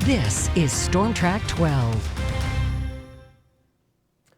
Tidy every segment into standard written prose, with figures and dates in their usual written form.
This is Storm Track 12.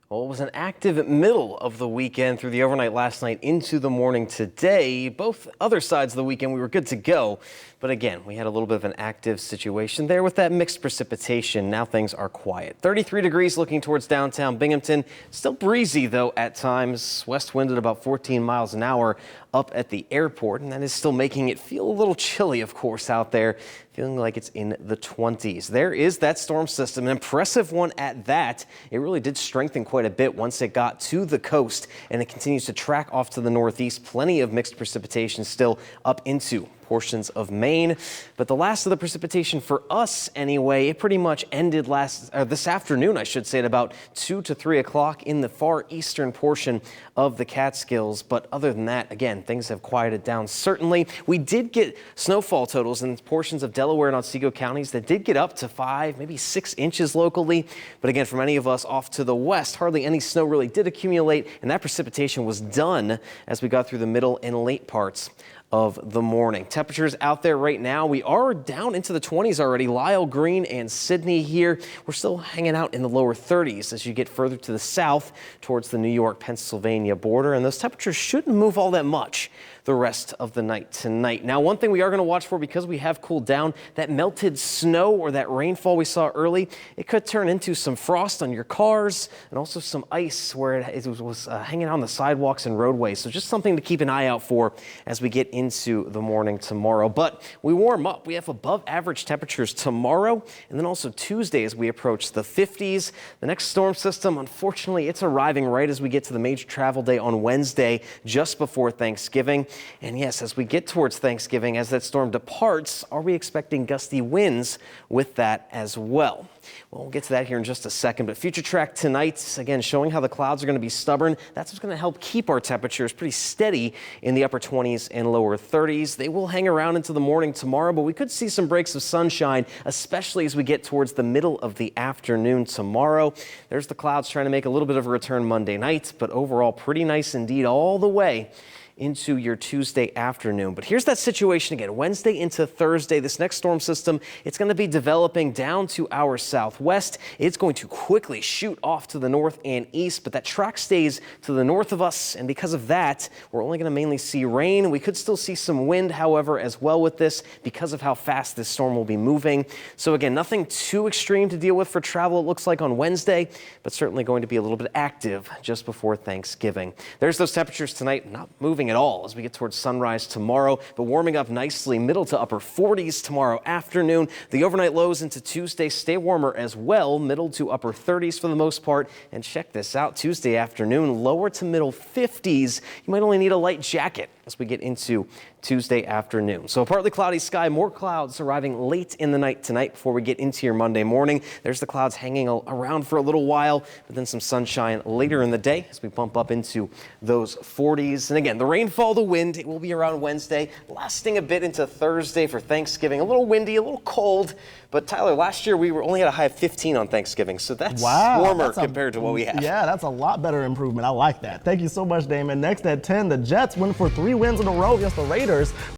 Well, it was an active middle of the weekend through the overnight last night into the morning today. Both other sides of the weekend, we were good to go. But again, we had a little bit of an active situation there with that mixed precipitation. Now things are quiet. 33 degrees looking towards downtown Binghamton. Still breezy, though, at times. West wind at about 14 miles an hour up at the airport. And that is still making it feel a little chilly, of course, out there. Feeling like it's in the 20s. There is that storm system, an impressive one at that. It really did strengthen quite a bit once it got to the coast, and it continues to track off to the northeast. Plenty of mixed precipitation still up into portions of Maine. But the last of the precipitation for us anyway, it pretty much ended this afternoon, I should say, at about 2 to 3 o'clock in the far eastern portion of the Catskills. But other than that, again, things have quieted down. Certainly, we did get snowfall totals in portions of Delaware and Otsego counties that did get up to 5, maybe 6 inches locally. But again, for many of us off to the west, hardly any snow really did accumulate, and that precipitation was done as we got through the middle and late parts of the morning. Temperatures out there right now, we are down into the 20s already. Lisle, Greene, and Sydney here. We're still hanging out in the lower 30s as you get further to the south towards the New York-Pennsylvania border, and those temperatures shouldn't move all that much the rest of the night tonight. Now, one thing we are going to watch for, because we have cooled down, that melted snow or that rainfall we saw early, it could turn into some frost on your cars and also some ice where it was hanging out on the sidewalks and roadways. So just something to keep an eye out for as we get into the morning tomorrow. But we warm up. We have above average temperatures tomorrow and then also Tuesday as we approach the 50s. The next storm system, unfortunately, it's arriving right as we get to the major travel day on Wednesday, just before Thanksgiving. And yes, as we get towards Thanksgiving, as that storm departs, are we expecting gusty winds with that as well? Well, we'll get to that here in just a second, but Future Track tonight, again, showing how the clouds are going to be stubborn. That's what's going to help keep our temperatures pretty steady in the upper 20s and lower 30s. They will hang around into the morning tomorrow, but we could see some breaks of sunshine, especially as we get towards the middle of the afternoon tomorrow. There's the clouds trying to make a little bit of a return Monday night, but overall pretty nice indeed all the way into your Tuesday afternoon. But here's that situation again. Wednesday into Thursday, this next storm system, it's going to be developing down to our southwest. It's going to quickly shoot off to the north and east, but that track stays to the north of us, and because of that, we're only going to mainly see rain. We could still see some wind, however, as well with this because of how fast this storm will be moving. So again, nothing too extreme to deal with for travel, it looks like, on Wednesday, but certainly going to be a little bit active just before Thanksgiving. There's those temperatures tonight, not moving at all as we get towards sunrise tomorrow, but warming up nicely, middle to upper 40s tomorrow afternoon. The overnight lows into Tuesday stay warmer as well, middle to upper 30s for the most part. And check this out, Tuesday afternoon, lower to middle 50s. You might only need a light jacket as we get into Tuesday afternoon. So a partly cloudy sky, more clouds arriving late in the night tonight before we get into your Monday morning. There's the clouds hanging around for a little while, but then some sunshine later in the day as we bump up into those 40s. And again, the rainfall, the wind, it will be around Wednesday, lasting a bit into Thursday for Thanksgiving. A little windy, a little cold, but Tyler, last year we only had a high of 15 on Thanksgiving, so that's warmer compared to what we have. Yeah, that's a lot better improvement. I like that. Thank you so much, Damon. Next at 10, the Jets win for 3 wins in a row against the Raiders.